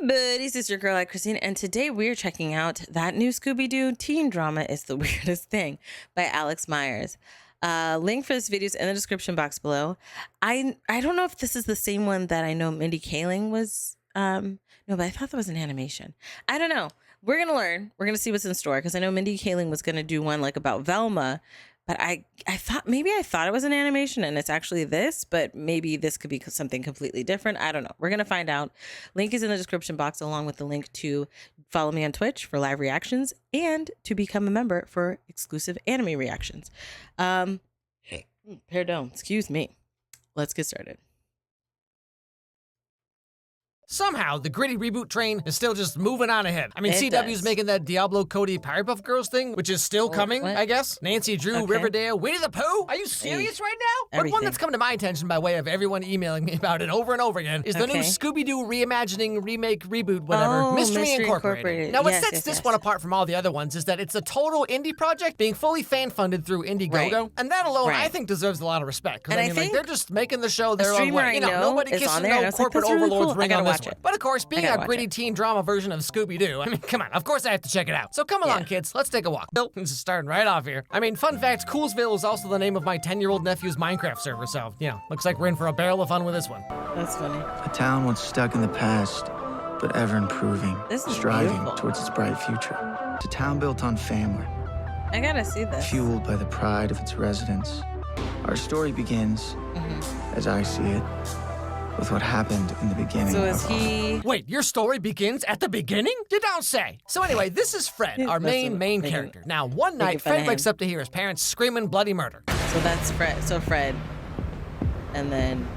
buddies, it's your girl AyChristene, and today we're checking out that new Scooby Doo teen drama, It's the Weirdest Thing, by Alex Meyers. Link for this video is in the description box below. I don't know if this is the same one that I know Mindy Kaling was, no, but I thought that was an animation. I don't know. We're going to learn. We're going to see what's in store, because I know Mindy Kaling was going to do one like about Velma, but I thought it was an animation and it's actually this, but maybe this could be something completely different. I don't know. We're going to find out. Link is in the description box, along with the link to follow me on Twitch for live reactions and to become a member for exclusive anime reactions. Pardon, excuse me. Let's get started. Somehow, the gritty reboot train is still just moving on ahead. I mean, CW's making that Diablo Cody Powerpuff Girls thing, which is still coming, I guess. Nancy Drew, Riverdale, Winnie the Pooh? Are you serious right now? But one that's come to my attention by way of everyone emailing me about it over and over again is the new Scooby Doo reimagining, remake, reboot, whatever, Mystery Incorporated. Now, what sets this one apart from all the other ones is that it's a total indie project being fully fan-funded through Indiegogo, and that alone, I think, deserves a lot of respect. Because, I mean, like, they're just making the show their own way. You know, nobody kisses no corporate overlords ring on this one. But of course, being a gritty teen drama version of Scooby Doo, I mean, come on, of course I have to check it out. So come along, kids, let's take a walk. Bill, this is starting right off here. I mean, fun fact, Coolsville is also the name of my 10-year-old nephew's Minecraft server, so, you know, looks like we're in for a barrel of fun with this one. That's funny. A town once stuck in the past, but ever improving, striving towards its bright future. It's a town built on family. I gotta see this. Fueled by the pride of its residents. Our story begins, as I see it, with what happened in the beginning. So is he... Wait, your story begins at the beginning? You don't say. So anyway, this is Fred, our main character. Now, one night, Fred wakes up to hear his parents screaming bloody murder. So that's Fred. So Fred. And then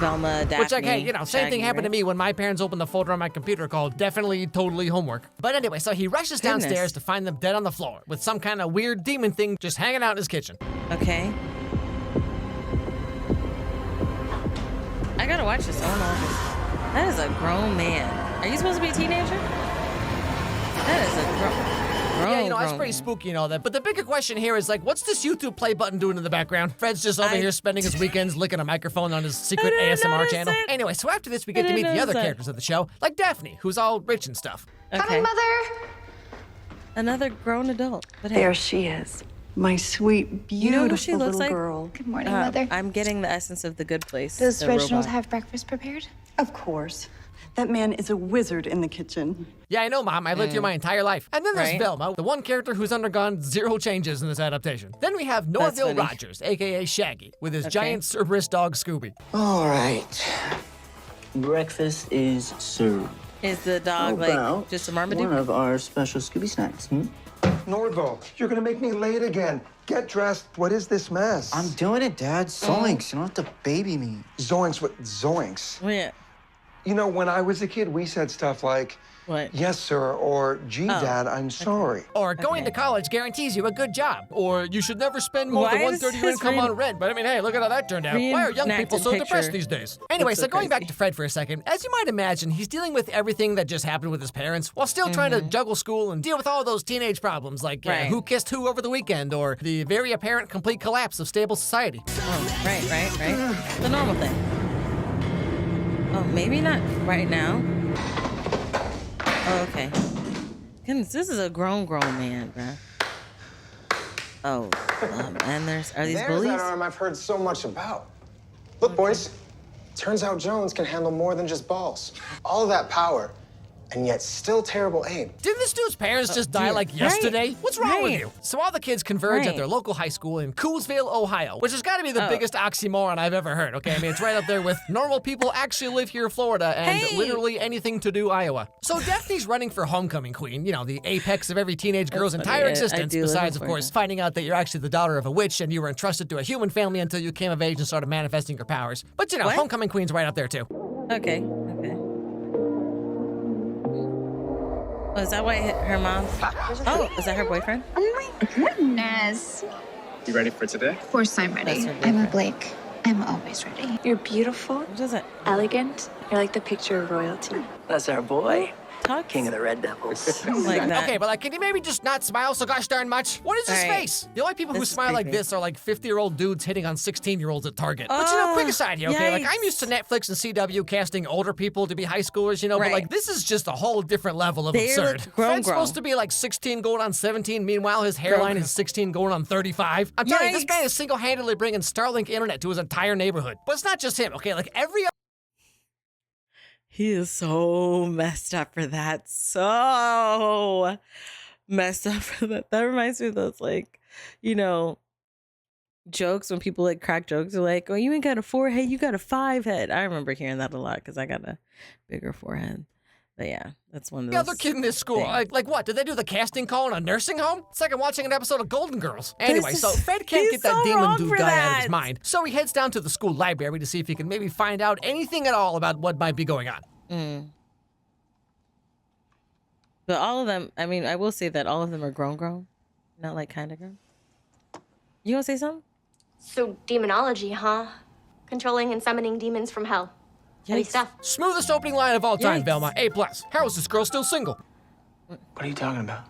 Velma, Daphne, which, like, hey, you know, same thing happened to me when my parents opened the folder on my computer called Definitely Totally Homework. But anyway, so he rushes downstairs to find them dead on the floor with some kind of weird demon thing just hanging out in his kitchen. Okay. I gotta watch this. That is a grown man. Are you supposed to be a teenager? That is a grown. Yeah, you know, that's pretty spooky and all that. But the bigger question here is, like, what's this YouTube play button doing in the background? Fred's just over here spending his weekends licking a microphone on his secret ASMR channel. Anyway, so after this, we get to meet the other characters of the show, like Daphne, who's all rich and stuff. Hi, Mother. Another grown adult. But hey, there she is. My sweet, beautiful you know who she looks like? Girl. Good morning, Mother. I'm getting the essence of The Good Place. Does Reginald have breakfast prepared? Of course. That man is a wizard in the kitchen. Yeah, I know, Mom. I lived here my entire life. And then there's Velma, the one character who's undergone 0 changes in this adaptation. Then we have Norville Rogers, a.k.a. Shaggy, with his giant Cerberus dog, Scooby. All right. Breakfast is served. Is the dog, like, just a Marmaduke? One of our special Scooby snacks, Norville, you're gonna make me late again. Get dressed. What is this mess? I'm doing it, Dad. Zoinks. You don't have to baby me. Zoinks? What? Zoinks? Yeah. You know, when I was a kid, we said stuff like, what? Yes, sir, or gee, Dad, I'm sorry. Or going to college guarantees you a good job. Or you should never spend more than $130 your income on rent. But I mean, hey, look at how that turned out. Why are young people so depressed these days? Anyway, so going back to Fred for a second, as you might imagine, he's dealing with everything that just happened with his parents while still trying to juggle school and deal with all those teenage problems like who kissed who over the weekend or the very apparent complete collapse of stable society. Oh, right. The normal thing. Oh, maybe not right now. Oh, okay. Goodness, this is a grown man, bruh. Oh, and are these bullies? There's that arm I've heard so much about. Look, boys, turns out Jones can handle more than just balls. All of that power, and yet still terrible aim. Didn't this dude's parents just die like yesterday? What's wrong with you? So all the kids converge at their local high school in Coolsville, Ohio, which has got to be the biggest oxymoron I've ever heard, okay? I mean, it's right up there with normal people actually live here, Florida, and literally anything to do, Iowa. So Daphne's running for homecoming queen, you know, the apex of every teenage girl's entire existence, besides, of course, finding out that you're actually the daughter of a witch and you were entrusted to a human family until you came of age and started manifesting your powers. But, you know, homecoming queen's right up there, too. Okay. Oh, is that why her mom? Oh, is that her boyfriend? Oh my goodness. You ready for today? Of course I'm ready. I'm a Blake. I'm always ready. You're beautiful. What is it? Elegant. You're like the picture of royalty. That's our boy. talks? King of the Red Devils. Like that. Okay, but like, can you maybe just not smile so gosh darn much? What is his All right. face? The only people who This is smile like creepy. this are like 50-year-old dudes hitting on 16-year-olds at Target. But you know, quick aside here, okay? Like, I'm used to Netflix and CW casting older people to be high schoolers, you know, but like, this is just a whole different level of They absurd. look grown, Fred's supposed to be like 16 going on 17, meanwhile his hairline is 16 going on 35. I'm telling you, this man is single-handedly bringing Starlink internet to his entire neighborhood. But it's not just him, okay? Like, every He is so messed up for that. So messed up for that. That reminds me of those, like, you know, jokes when people like crack jokes. They're like, oh, you ain't got a 4-head, you got a 5-head. I remember hearing that a lot because I got a bigger forehead. But yeah, that's one of those. other kid in this school. Like what? Did they do the casting call in a nursing home? It's like I'm watching an episode of Golden Girls. Anyway, so Fred can't get that demon dude guy out of his mind. So he heads down to the school library to see if he can maybe find out anything at all about what might be going on. But all of them, I mean, I will say that all of them are grown. Not like kind of grown. You gonna say something? So, demonology, huh? Controlling and summoning demons from hell. Heavy stuff. Smoothest opening line of all time, Velma. A+. How is this girl still single? What are you talking about?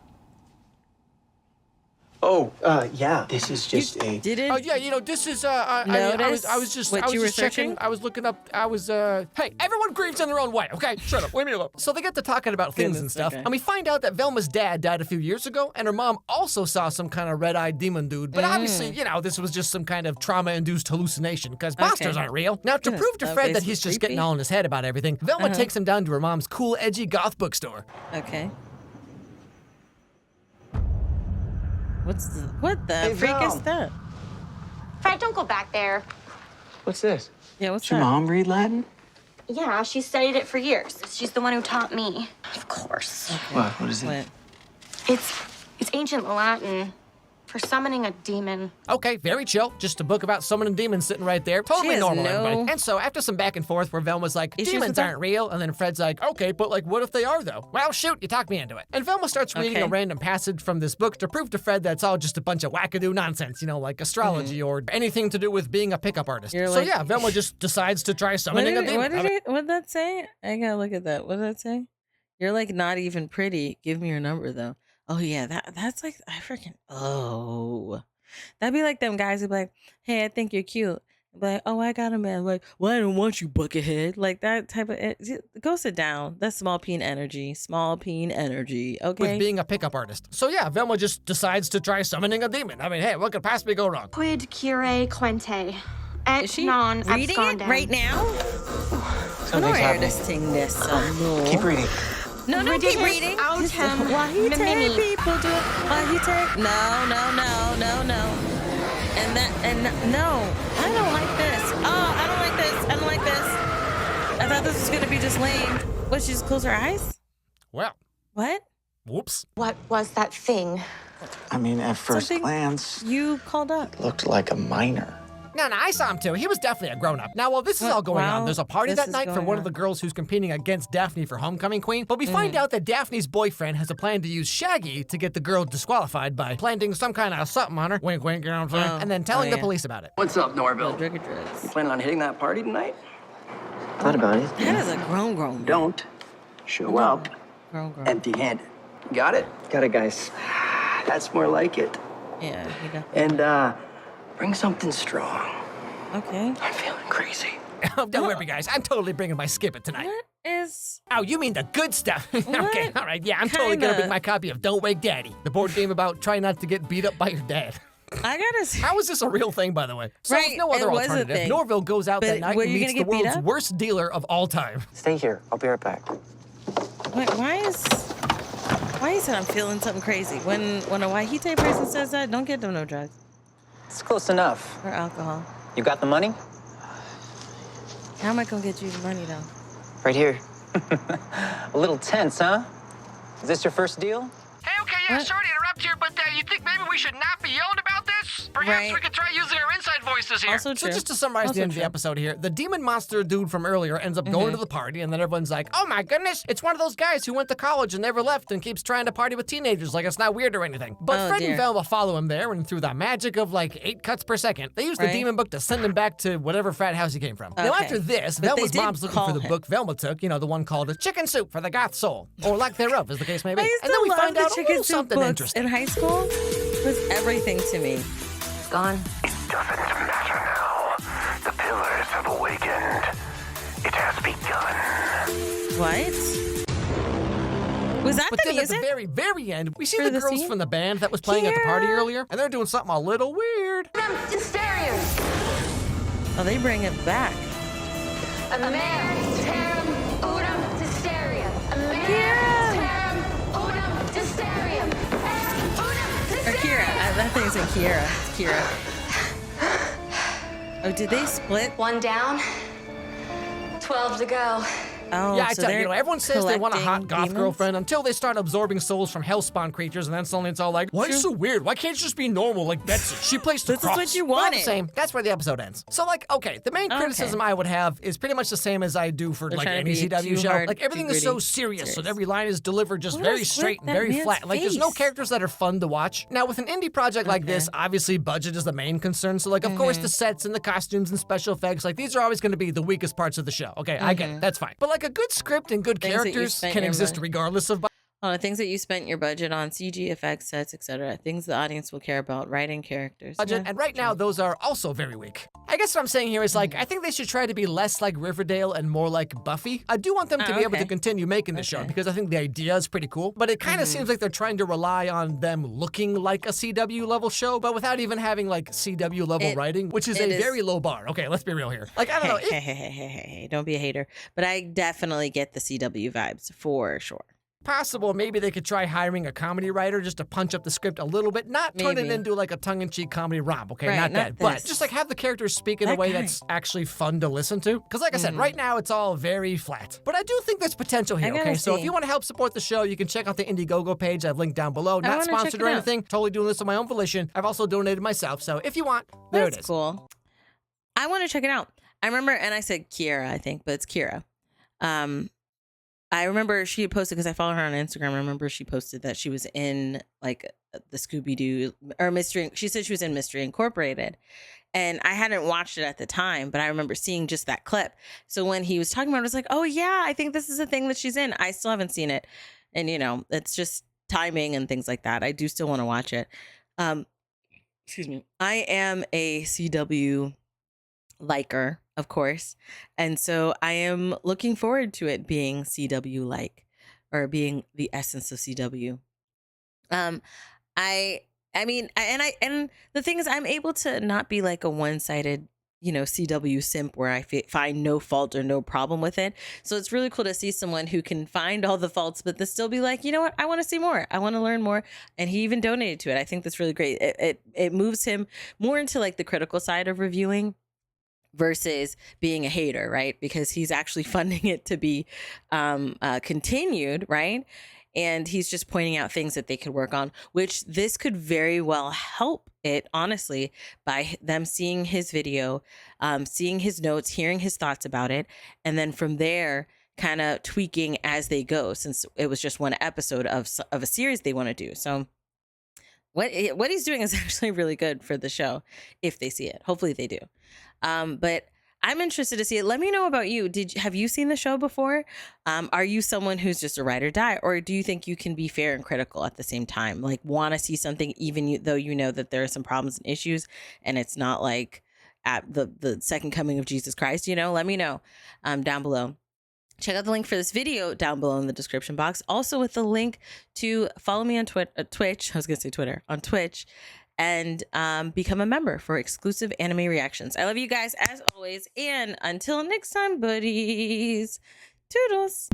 Oh, yeah. This is just a... Didn't Oh, yeah, you know, this is, I was just checking. I was looking up, hey, everyone grieves in their own way, okay? Shut up, leave me alone. So they get to talking about things and stuff, and we find out that Velma's dad died a few years ago, and her mom also saw some kind of red-eyed demon dude, but obviously, you know, this was just some kind of trauma-induced hallucination, because monsters aren't real. Now, to prove to Fred that he's just getting all in his head about everything, Velma takes him down to her mom's cool, edgy goth bookstore. Okay. What the freak is that? Fred, don't go back there. What's this? Yeah, what's Does your that? mom read Latin? Yeah, she studied it for years. She's the one who taught me. Of course. What is it? It's ancient Latin for summoning a demon. Okay, very chill. Just a book about summoning demons sitting right there. Totally has normal, no everybody. And so after some back and forth where Velma's like, issues with demons that? aren't real, and then Fred's like, okay, but like, what if they are though? Well, shoot, you talked me into it. And Velma starts reading a random passage from this book to prove to Fred that it's all just a bunch of wackadoo nonsense, you know, like astrology or anything to do with being a pickup artist. So yeah, Velma just decides to try summoning a demon. What did that say? I gotta look at that. What did that say? You're like not even pretty. Give me your number though. Oh yeah, that's like I freaking that'd be like them guys who'd be like, hey, I think you're cute. Be like, oh, I got a man. Like, well, I don't want you, buckethead. Like that type of. Go sit down. That's small peen energy. Small peen energy. Okay. With being a pickup artist. So yeah, Velma just decides to try summoning a demon. I mean, hey, what could possibly go wrong? Quid cure quente. Et Is she non reading it abscondem. right now? Something's happening. Keep reading. No, keep reading. Autem Why he take mimini. people do it? Why he take? No. And no, I don't like this. Oh, I don't like this. I don't like this. I thought this was gonna be just lame. What? She just closed her eyes? Well. What? Whoops. What was that thing? I mean, at first glance, you called up. looked like a minor. No, I saw him too. He was definitely a grown-up. Now, while this is all going on, there's a party that night for one of the girls who's competing against Daphne for homecoming queen. But we find out that Daphne's boyfriend has a plan to use Shaggy to get the girl disqualified by planting some kind of something on her, wink, wink, you know what I'm saying, and then telling the police about it. What's up, Norville? Drugs. You planning on hitting that party tonight? Thought about it. That is a grown man. Don't show up Grown. empty-handed. Got it? Got it, guys. That's more like it. Yeah, you got. And bring something strong. Okay. I'm feeling crazy. Don't worry, guys. I'm totally bringing my skip it tonight. What is? Oh, you mean the good stuff? Okay, all right. Yeah, I'm totally gonna bring my copy of Don't Wake Daddy, the board game about trying not to get beat up by your dad. I gotta see. How is this a real thing, by the way? So Right, with no other it was a alternative, thing. Norville goes out But that night were and you meets gonna the get beat world's up? worst dealer of all time. Stay here. I'll be right back. Wait, why is it I'm feeling something crazy? When a Wahite person says that, don't get them no drugs It's close enough. or alcohol. You got the money? How am I gonna get you the money though? Right here. A little tense, huh? Is this your first deal? Hey, okay, yeah, sorry to interrupt here, but you think maybe we should not be yelling about this? Perhaps we could try using our inside voices here. Also true. So just to summarize the end of the episode here, the demon monster dude from earlier ends up going to the party, and then everyone's like, oh my goodness, it's one of those guys who went to college and never left and keeps trying to party with teenagers like it's not weird or anything. But Fred and Velma follow him there, and through the magic of like 8 cuts per second, they use the demon book to send him back to whatever frat house he came from. Now after this, Velma's mom's looking for the book Velma took, you know, the one called Chicken Soup for the Goth Soul, or lack thereof, as the case may be. And then we find out something interesting. In high school was everything to me. It's gone. It doesn't matter now. The pillars have awakened. It has begun. What? Was that but the then music? At the very, very end, we see the girls from the band that was playing at the party earlier, and they're doing something a little weird. Oh, they bring it back. Or Kira. That thing's in Kira. It's Kira. Oh, did they split? 1 down, 12 to go. Oh, yeah, I so tell you, everyone says they want a hot goth demons? girlfriend until they start absorbing souls from hellspawn creatures, and then suddenly it's all like, why is it so weird? Why can't you just be normal like Betsy? She plays the This cross. is what you Well, wanted. the same. That's where the episode ends. So, like, okay, the main criticism I would have is pretty much the same as I do for like any CW show. Like, everything is so serious, so every line is delivered just very straight and very flat. Like, there's no characters that are fun to watch. Now, with an indie project like this, obviously budget is the main concern. So, like, of course, the sets and the costumes and special effects, like, these are always going to be the weakest parts of the show. Okay, I get it. That's fine. But like a good script and good characters can exist regardless of. Things that you spent your budget on, CG effects, sets, etc. Things the audience will care about, writing characters. Budget, and right now, those are also very weak. I guess what I'm saying here is, like, I think they should try to be less like Riverdale and more like Buffy. I do want them to be able to continue making the show because I think the idea is pretty cool, but it kind of seems like they're trying to rely on them looking like a CW level show, but without even having like CW level writing, which is a very low bar. Okay, let's be real here. Like, I don't know. Hey, don't be a hater. But I definitely get the CW vibes for sure. Possible maybe they could try hiring a comedy writer just to punch up the script a little bit, not turn it into like a tongue-in-cheek comedy romp, okay? Not that, but just like have the characters speak in a way that's actually fun to listen to. Because like I said, right now it's all very flat. But I do think there's potential here, okay? So if you want to help support the show, you can check out the Indiegogo page I've linked down below. Not sponsored or anything, totally doing this on my own volition. I've also donated myself, so if you want, there it is. That's cool. I want to check it out. I remember, and I said Kiera, I think, but it's Kira. I remember she had posted, because I follow her on Instagram. I remember she posted that she was in like the Scooby Doo or Mystery. She said she was in Mystery Incorporated, and I hadn't watched it at the time, but I remember seeing just that clip. So when he was talking about it, I was like, oh yeah, I think this is a thing that she's in. I still haven't seen it, and you know, it's just timing and things like that. I do still want to watch it. Excuse me. I am a CW liker, of course, and so I am looking forward to it being CW like, or being the essence of CW. I mean, and the thing is, I'm able to not be like a one-sided, you know, CW simp where I find no fault or no problem with it. So it's really cool to see someone who can find all the faults, but to still be like, you know what, I want to see more. I want to learn more. And he even donated to it. I think that's really great. It moves him more into like the critical side of reviewing versus being a hater, right? Because he's actually funding it to be continued, right? And he's just pointing out things that they could work on, which this could very well help it, honestly, by them seeing his video, seeing his notes, hearing his thoughts about it, and then from there, kind of tweaking as they go, since it was just one episode of a series they want to do. So what he's doing is actually really good for the show, if they see it. Hopefully they do. But I'm interested to see it. Let me know about you. Have you seen the show before? Are you someone who's just a ride or die, or do you think you can be fair and critical at the same time? Like, want to see something even though you know that there are some problems and issues, and it's not like at the second coming of Jesus Christ. You know, let me know down below. Check out the link for this video down below in the description box. Also with the link to follow me on Twitch. I was going to say Twitter. On Twitch. And become a member for exclusive anime reactions. I love you guys as always. And until next time, buddies. Toodles.